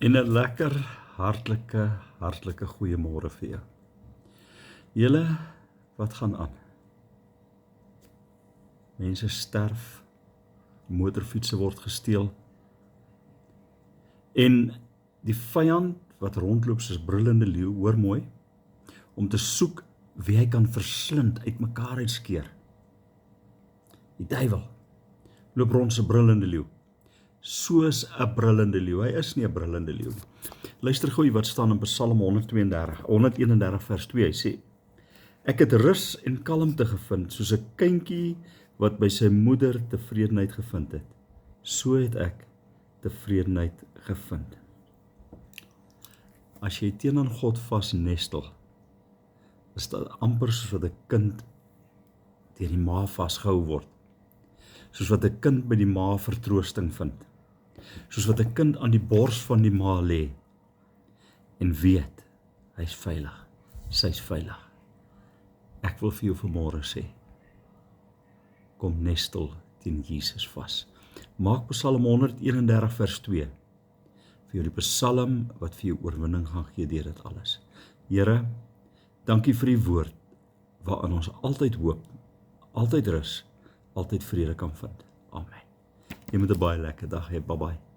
En 'n lekker, hartlike goeiemôre vir jou. Julle, wat gaan aan? Mense sterf, motorfietsse word gesteel, en die vyand wat rondloop soos brullende leeu, hoor mooi, om te soek wie hy kan verslind, uitmekaar uitskeer. Die duiwel loop rond so 'n brullende leeu, soos 'n brullende leeu. Hy is nie 'n brullende leeu nie. Luister gou wat staan in Psalm 131 vers 2. Hy sê: Ek het rus en kalmte gevind, soos 'n kindjie wat by sy moeder tevredenheid gevind het. So het ek tevredenheid gevind. As jy teenoor God vasnestel, is dit amper soos wat 'n kind deur die ma vasgehou word. Soos wat 'n kind by die ma vertroosting vind. Soos wat 'n kind aan die bors van die ma lê en weet, hy's veilig, sy's veilig. Ek wil vir jou vanmôre sê, kom nestel teen Jesus vas. Maak Psalm 131 vers 2 vir jou die psalm wat vir jou oorwinning gaan gee deur dit alles. Here, dankie vir die woord waarin ons altyd hoop, altyd rus, altyd vrede kan vind. Amen. Jy moet 'n baie lekker dag hê. Bye bye.